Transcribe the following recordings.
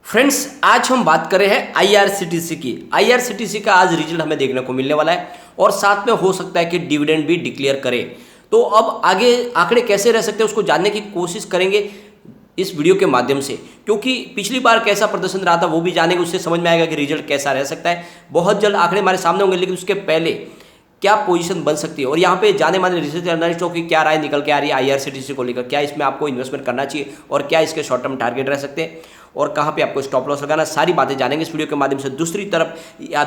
Friends, आज हम बात कर रहे हैं आईआरसीटीसी की। आईआरसीटीसी का आज रिजल्ट हमें देखने को मिलने वाला है और साथ में हो सकता है कि डिविडेंड भी डिक्लेयर करे। तो अब आगे आंकड़े कैसे रह सकते हैं उसको जानने की कोशिश करेंगे इस वीडियो के माध्यम से, क्योंकि पिछली बार कैसा प्रदर्शन रहा था वो भी जानेंगे, उससे समझ में आएगा कि रिजल्ट कैसा रह सकता है। बहुत जल्द आंकड़े हमारे सामने होंगे, लेकिन उसके पहले क्या पोजीशन बन सकती है और यहाँ पे जाने माने रिसर्च जर्नलिस्टों की क्या राय निकल के आ रही है आईआरसीटीसी को लेकर, क्या इसमें आपको इन्वेस्टमेंट करना चाहिए और क्या इसके शॉर्ट टर्म टारगेट रह सकते हैं और कहाँ पे आपको स्टॉप लॉस लगाना, सारी बातें जानेंगे इस वीडियो के माध्यम से। दूसरी तरफ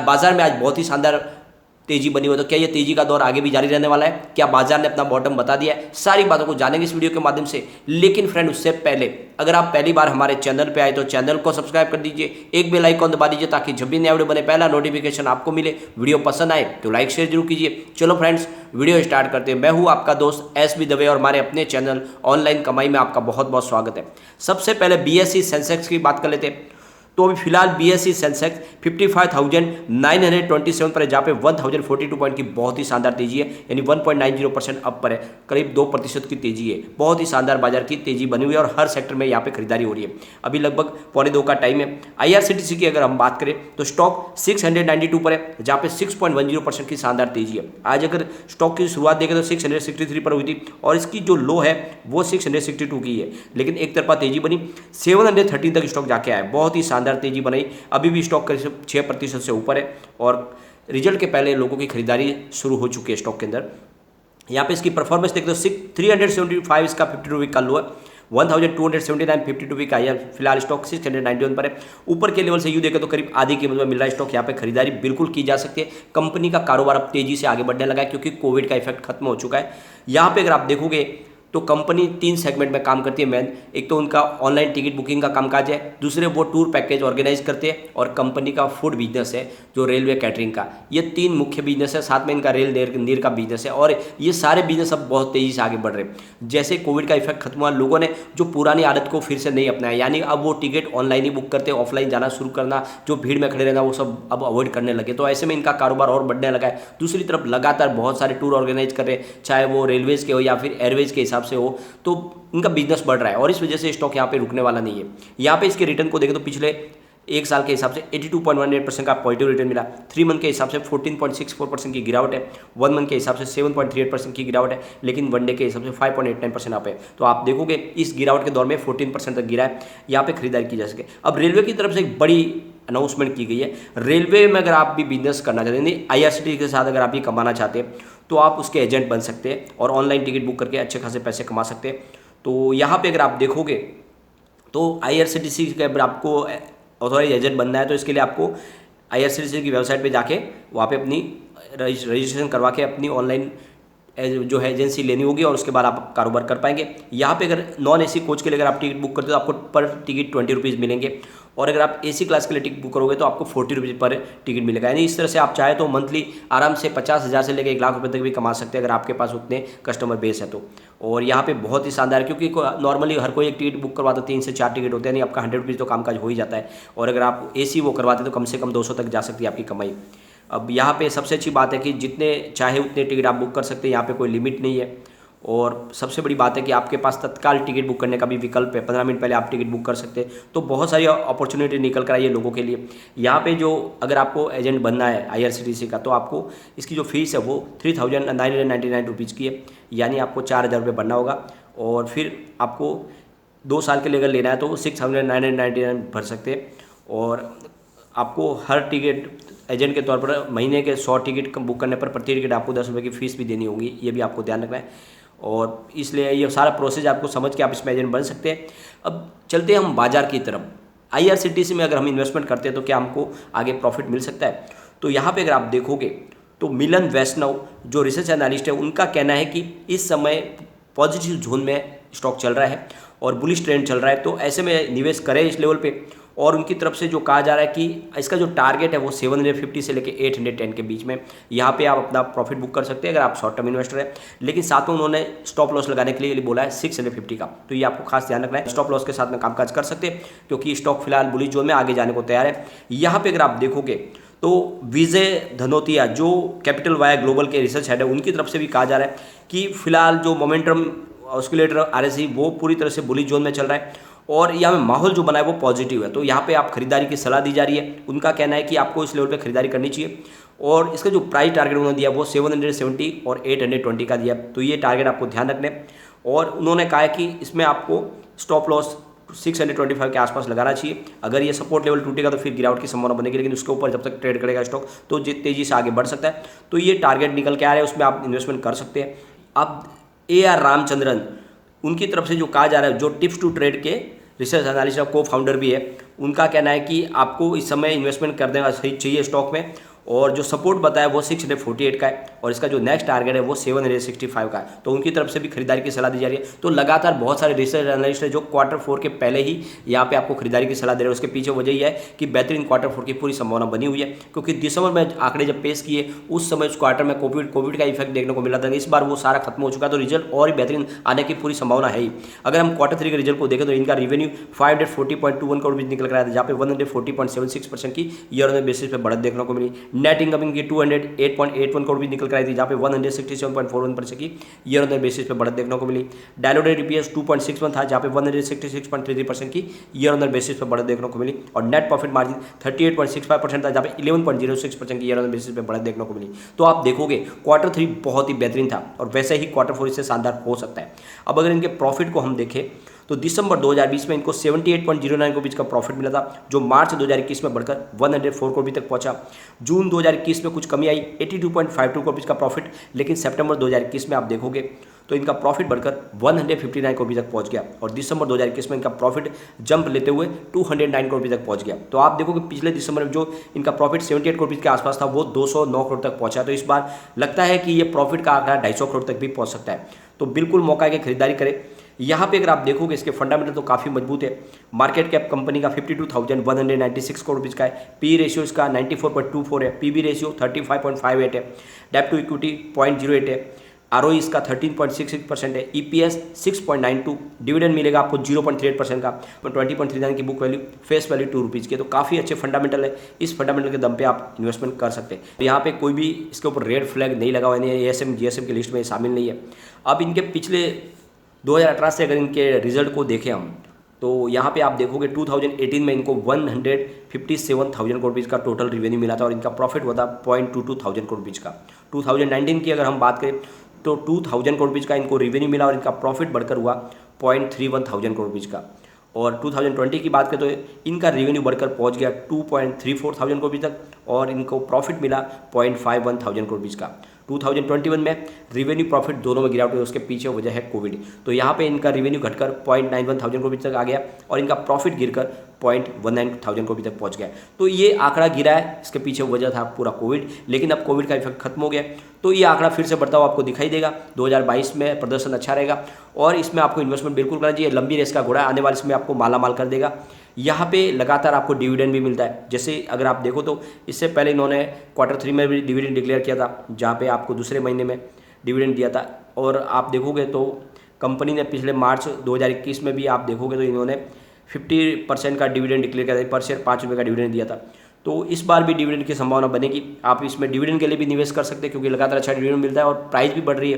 बाजार में आज बहुत ही शानदार तेजी बनी हुई, तो क्या ये तेजी का दौर आगे भी जारी रहने वाला है, क्या बाजार ने अपना बॉटम बता दिया है, सारी बातों को जानेंगे इस वीडियो के माध्यम से। लेकिन फ्रेंड, उससे पहले अगर आप पहली बार हमारे चैनल पे आए तो चैनल को सब्सक्राइब कर दीजिए, एक बेल आइकॉन दबा दीजिए ताकि जब भी नया वीडियो बने पहला नोटिफिकेशन आपको मिले। वीडियो पसंद आए तो लाइक शेयर जरूर कीजिए। चलो फ्रेंड्स, वीडियो स्टार्ट करते हैं। मैं हूं आपका दोस्त एसबी दवे और हमारे अपने चैनल ऑनलाइन कमाई में आपका बहुत बहुत स्वागत है। सबसे पहले बीएसई सेंसेक्स की बात कर लेते हैं। तो अभी फिलहाल बीएसई सेंसेक्स 55,927 पर है, जहाँ पे 1042 पॉइंट की बहुत ही शानदार तेजी है, यानी 1.90% अप पर है, करीब 2% की तेजी है। बहुत ही शानदार बाजार की तेजी बनी हुई है और हर सेक्टर में यहाँ पे खरीदारी हो रही है। अभी लगभग 1:45 का टाइम है। आईआरसीटीसी की अगर हम बात करें तो स्टॉक 692 पर है, जहाँ पे 6.10% की शानदार तेजी है। आज अगर स्टॉक की शुरुआत देखें तो 663 पर हुई थी और इसकी जो लो है वो 662 की है, लेकिन एक तरफा तेजी बनी, 713 तक स्टॉक जाके आया। बहुत ही शानदार तेजी बनाई। अभी भी स्टॉक करीब 6% से ऊपर है और रिजल्ट के पहले लोगों की खरीदारी शुरू हो चुकी है स्टॉक के अंदर। यहाँ पे इसकी परफॉर्मेंस देखते हो 375 इसका 52 वीक का लो है, 1279 52 वीक का है। फिलहाल स्टॉक 691 पर है। ऊपर के लेवल से यूँ देखें तो करीब आधी कीमत में मिल रहा है स्टॉक। यहाँ पे खरीदारी बिल्कुल की जा सकती है। कंपनी का कारोबार अब तेजी से आगे बढ़ने लगा है क्योंकि कोविड का इफेक्ट खत्म हो चुका है। यहाँ पे अगर आप देखोगे तो कंपनी 3 सेगमेंट में काम करती है मेन। एक तो उनका ऑनलाइन टिकट बुकिंग का कामकाज है, दूसरे वो टूर पैकेज ऑर्गेनाइज करते हैं और कंपनी का फूड बिजनेस है जो रेलवे कैटरिंग का। ये 3 मुख्य बिजनेस है, साथ में इनका रेल नीर का बिजनेस है और ये सारे बिजनेस अब बहुत तेजी से आगे बढ़ रहे हैं। जैसे कोविड का इफेक्ट खत्म हुआ, लोगों ने जो पुरानी आदत को फिर से नहीं अपनाया, यानी अब वो टिकट ऑनलाइन ही बुक करते हैं, ऑफलाइन जाना शुरू करना, जो भीड़ में खड़े रहना वो सब अब अवॉइड करने लगे। तो ऐसे में इनका कारोबार और बढ़ने लगा है। दूसरी तरफ लगातार बहुत सारे टूर ऑर्गेनाइज कर रहे हैं, चाहे वो रेलवेज के हो या फिर एयरवेज के हिसाब से हो, तो इनका बिजनेस बढ़ रहा है और इस वजह से स्टॉक यहाँ पे रुकने वाला नहीं है। यहाँ पे इसके रिटर्न को देखें तो पिछले एक साल के हिसाब से 82.18% का पॉजिटिव रिटर्न मिला, 3 मंथ के हिसाब से 14.64% की गिरावट है, 1 मंथ के हिसाब से 7.38% की गिरावट है, लेकिन वन डे के हिसाब से 5.89% आप है। तो आप देखोगे इस गिरावट के दौर में 14% तक गिरा है। यहाँ पे खरीदारी की जा सके। अब रेलवे की तरफ से एक बड़ी अनाउंसमेंट की गई है। रेलवे में अगर आप भी बिजनेस करना चाहते हैं, आईआरसीटीसी के साथ अगर आप भी कमाना चाहते हैं तो आप उसके एजेंट बन सकते हैं और ऑनलाइन टिकट बुक करके अच्छे खासे पैसे कमा सकते हैं। तो यहाँ पे अगर आप देखोगे तो आईआरसीटीसी के अगर आपको ऑथोराइज एजेंट बनना है तो इसके लिए आपको आईआरसीटीसी की वेबसाइट पे जाके वहाँ पे अपनी रजिस्ट्रेशन करवा के अपनी ऑनलाइन जो है एजेंसी लेनी होगी और उसके बाद आप कारोबार कर पाएंगे। यहाँ पे अगर नॉन एसी कोच के लिए अगर आप टिकट बुक करते हो तो आपको पर टिकट 20 रुपीज़ मिलेंगे और अगर आप एसी क्लास के लिए टिकट बुक करोगे तो आपको 40 रुपीज़ पर टिकट मिलेगा। यानी इस तरह से आप चाहे तो मंथली आराम से 50,000 से लेकर 1 लाख रुपए तक भी कमा सकते हैं अगर आपके पास उतने कस्टमर बेस है तो। और यहाँ पे बहुत ही शानदार, क्योंकि नॉर्मली हर कोई एक टिकट बुक करवाता 3 से 4 टिकट होते हैं, यानी आपका 100 रुपीज़ तो कामकाज हो ही जाता है और अगर आप एसी वो करवाते तो कम से कम 200 तक जा सकती है आपकी कमाई। अब यहाँ पे सबसे अच्छी बात है कि जितने चाहे उतने टिकट आप बुक कर सकते हैं, यहाँ पे कोई लिमिट नहीं है। और सबसे बड़ी बात है कि आपके पास तत्काल टिकट बुक करने का भी विकल्प है, 15 मिनट पहले आप टिकट बुक कर सकते हैं। तो बहुत सारी अपॉर्चुनिटी निकल कर आई है लोगों के लिए। यहाँ पे जो अगर आपको एजेंट बनना है आईआरसीटीसी का, तो आपको इसकी जो फीस है वो 3,999 रुपीज़ की है, यानी आपको 4,000 रुपये भरना होगा और फिर आपको 2 साल के लिए अगर लेना है तो 6,999 भर सकते हैं और आपको हर टिकट एजेंट के तौर पर महीने के 100 टिकट बुक करने पर प्रति टिकट आपको 10 रुपये की फीस भी देनी होगी, ये भी आपको ध्यान रखना है। और इसलिए ये सारा प्रोसेस आपको समझ के आप इसमें एजेंट बन सकते हैं। अब चलते हैं हम बाजार की तरफ। आईआरसीटीसी में अगर हम इन्वेस्टमेंट करते हैं तो क्या हमको आगे प्रॉफिट मिल सकता है? तो यहाँ पे अगर आप देखोगे तो मिलन वैष्णव जो रिसर्च एनालिस्ट है, उनका कहना है कि इस समय पॉजिटिव जोन में स्टॉक चल रहा है और बुलिश ट्रेंड चल रहा है, तो ऐसे में निवेश करें इस लेवल पे। और उनकी तरफ से जो कहा जा रहा है कि इसका जो टारगेट है वो 750 से लेकर 810 के बीच में, यहाँ पे आप अपना प्रॉफिट बुक कर सकते हैं अगर आप शॉर्ट टर्म इन्वेस्टर हैं। लेकिन साथ में उन्होंने स्टॉप लॉस लगाने के लिए बोला है 650 का, तो ये आपको खास ध्यान रखना है। स्टॉप लॉस के साथ में कामकाज कर सकते हैं क्योंकि स्टॉक फिलहाल बुलिश जोन में आगे जाने को तैयार है। यहाँ पे अगर आप देखोगे तो विजय धनोतिया जो कैपिटल वाया ग्लोबल के रिसर्च हेड है, उनकी तरफ से भी कहा जा रहा है कि फिलहाल जो मोमेंटम ऑस्किलेटर आरएसआई वो पूरी तरह से बुलिश जोन में चल रहा है और यहाँ में माहौल जो बना है वो पॉजिटिव है, तो यहाँ पे आप खरीदारी की सलाह दी जा रही है। उनका कहना है कि आपको इस लेवल पे खरीदारी करनी चाहिए और इसका जो प्राइस टारगेट उन्होंने दिया वो 770 और 820 का दिया, तो ये टारगेट आपको ध्यान रखने। और उन्होंने कहा है कि इसमें आपको स्टॉप लॉस 625 के आसपास लगाना चाहिए। अगर ये सपोर्ट लेवल टूटेगा तो फिर गिरावट की संभावना बनेगी, लेकिन उसके ऊपर जब तक ट्रेड करेगा स्टॉक तो तेजी से आगे बढ़ सकता है। तो ये टारगेट निकल के आ रहे हैं, उसमें आप इन्वेस्टमेंट कर सकते हैं। अब AR रामचंद्रन उनकी तरफ से जो कहा जा रहा है, जो टिप्स टू ट्रेड के रिसर्च एनालिस्ट को फाउंडर भी है, उनका कहना है कि आपको इस समय इन्वेस्टमेंट कर देना चाहिए स्टॉक में, और जो सपोर्ट बताया वो 648 का है और इसका जो नेक्स्ट टारगेट है वो 765 का है। तो उनकी तरफ से भी खरीदारी की सलाह दी जा रही है। तो लगातार बहुत सारे रिसर्च एनालिस्ट है जो Q4 के पहले ही यहाँ पे आपको खरीदारी की सलाह दे रहे हैं। उसके पीछे वजह यह है कि बेहतरीन Q4 की पूरी संभावना बनी हुई है, क्योंकि दिसंबर में आंकड़े जब पेश किए उस समय उस क्वार्टर में कोविड का इफेक्ट देखने को मिला था। इस बार वो सारा खत्म हो चुका है, तो रिजल्ट और ही बेहतरीन आने की पूरी संभावना है ही। अगर हम Q3 के रिजल्ट को देखें तो इनका रेवेन्यू 540.21 करोड़ निकल कर आया था, जहाँ पे 140.76% की ईयर ऑन बेसिस पे बढ़त देखने को मिली। नेट इनकम इनकी 208.81 करोड़ भी निकल कर आई थी, जहाँ पे 167.41% की ईयर ऑन बेसिस पे बढ़त देखने को मिली। डायलूटेड EPS 2.61 था, जहाँ पे 166.33% की ईयर ऑन बेसिस पे बढ़त देखने को मिली। और नेट प्रॉफिट मार्जिन 38.65% था, जहाँ पे 11.06% की ईयर ऑन बेसिस पे बढ़त देखने को मिली। तो आप देखोगे Q3 बहुत ही बेहतरीन था और वैसे ही Q4 इससे शानदार हो सकता है। अब अगर इनके प्रॉफिट को हम देखें तो दिसंबर 2020 में इनको 78.09 करोड़ का प्रॉफिट मिला था, जो मार्च 2021 में बढ़कर 104 करोड़ तक पहुंचा। जून 2021 में कुछ कमी आई, 82.52 करोड़ का प्रॉफिट, लेकिन सितंबर 2021 में आप देखोगे तो इनका प्रॉफिट बढ़कर 159 करोड़ तक पहुंच गया और दिसंबर 2021 में इनका प्रॉफिट जंप लेते हुए 209 करोड़ तक पहुंच गया। तो आप देखोगे पिछले दिसंबर में जो इनका प्रॉफिट 78 करोड़ के आसपास था वो 209 करोड़ तक पहुंचा। तो इस बार लगता है कि ये प्रॉफिट का आंकड़ा 250 करोड़ तक भी पहुंच सकता है। तो बिल्कुल मौका है कि खरीदारी करें। यहाँ पे अगर आप देखोगे इसके फंडामेंटल तो काफ़ी मजबूत है। मार्केट कैप कंपनी का 52,196 करोड़ रुपये का है। पी रेशियो इसका 94.24 है। पीबी रेशियो 35.58 है। डेट टू इक्विटी 0.08 है। ROE इसका 13.66% है। EPS 6.92, डिविडेंड मिलेगा आपको 0.38% का, 20.39 की book value, face value 2 rupees की। तो काफ़ी अच्छे फंडामेंटल है। इस फंडामेंटल के दम पे आप इन्वेस्टमेंट कर सकते हैं। तो यहाँ पे कोई भी इसके ऊपर रेड फ्लैग नहीं लगा हुआ है, ASM GSM की लिस्ट में शामिल नहीं है। अब इनके पिछले 2018 से अगर इनके रिजल्ट को देखें हम तो यहाँ पे आप देखोगे 2018 में इनको 157,000 करोड़ रुपीज़ का टोटल रेवेन्यू मिला था और इनका प्रॉफिट हुआ था 0.22 थाउजेंड करोड़ रुपीज़ का। 2019 की अगर हम बात करें तो 2,000 करोड़ रुपीज़ का इनको रेवेन्यू मिला और इनका प्रॉफिट बढ़कर हुआ 0.31 थाउजेंड करोड़ रुपीज़ का। और 2020 की बात करें तो इनका रेवेन्यू बढ़कर पहुंच गया 2.34 थाउजेंड करोड़ रुपये तक और इनको प्रॉफिट मिला 0.51 थाउजेंड करोड़ रुपये का। 2021 में रेवेन्यू प्रॉफिट दोनों में गिरावट हुई, उसके पीछे वजह है कोविड। तो यहाँ पे इनका रेवेन्यू घटकर 0.91 थाउजेंड करोड़ तक आ गया और इनका प्रॉफिट गिरकर 0.19 थाउजेंड करोड़ तक पहुँच गया। तो ये आंकड़ा गिरा है, इसके पीछे वजह था पूरा कोविड, लेकिन अब कोविड का इफेक्ट खत्म हो गया तो ये आंकड़ा फिर से बढ़ता हुआ आपको दिखाई देगा। 2022 में प्रदर्शन अच्छा रहेगा और इसमें आपको इन्वेस्टमेंट बिल्कुल करना चाहिए। लंबी रेस का घोड़ा आने वाले इसमें आपको माला माल कर देगा। यहाँ पे लगातार आपको डिविडेंड भी मिलता है। जैसे अगर आप देखो तो इससे पहले इन्होंने Q3 में भी डिविडेंड डिक्लेयर किया था, जहाँ पे आपको दूसरे महीने में डिविडेंड दिया था। और आप देखोगे तो कंपनी ने पिछले मार्च 2021 में भी आप देखोगे तो इन्होंने 50% का डिविडेंड डिक्लेयर किया था, पर शेयर 5 रुपये का डिविडेंड दिया था। तो इस बार भी डिविडेंड की संभावना बनेगी। आप इसमें डिविडेंड के लिए भी निवेश कर सकते हैं क्योंकि लगातार अच्छा डिविडेंड मिलता है और प्राइस भी बढ़ रही है।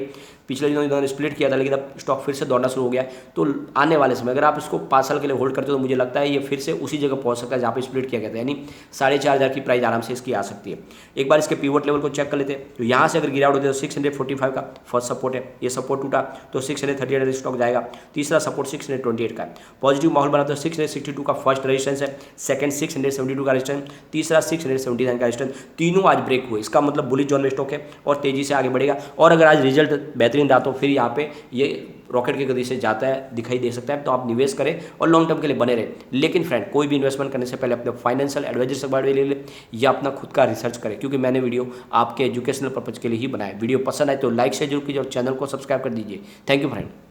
पिछले दिनों इन्होंने स्प्लिट किया था लेकिन अब स्टॉक फिर से दौड़ना शुरू हो गया है। तो आने वाले समय अगर आप इसको 5 साल के लिए होल्ड करते हो तो मुझे लगता है ये फिर से उसी जगह पहुंच सकता है जहाँ पे स्प्लिट किया गया था, यानी 4,500 की प्राइस आराम से इसकी आ सकती है। एक बार इसके पिवट लेवल को चेक कर लेते हैं तो यहाँ से अगर गिरावट होती है तो 645 का फर्स्ट सपोर्ट है। ये सपोर्ट टूटा तो 638 स्टॉक जाएगा। तीसरा सपोर्ट 628 का है। पॉजिटिव माहौल बना तो 662 का फर्स्ट रेजिस्टेंस है। सेकंड 672 का रेजिस्टेंस, तीसरा 679 का रेजिस्टेंस। तीनों आज ब्रेक हुए, इसका मतलब बुलिश जोन में स्टॉक है और तेजी से आगे बढ़ेगा। और अगर आज रिजल्ट बेहतरीन रहा तो फिर यहाँ पे ये रॉकेट की गति से जाता है, दिखाई दे सकता है। तो आप निवेश करें और लॉन्ग टर्म के लिए बने रहे। लेकिन फ्रेंड, कोई भी इन्वेस्टमेंट करने से पहले अपने फाइनेंशियल एडवाइजर से बात ले ले या अपना खुद का रिसर्च करें, क्योंकि मैंने वीडियो आपके एजुकेशनल पर्पज के लिए ही बनाया। वीडियो पसंद आए तो लाइक शेयर जरूर कीजिए और चैनल को सब्सक्राइब कर दीजिए। Thank you friend.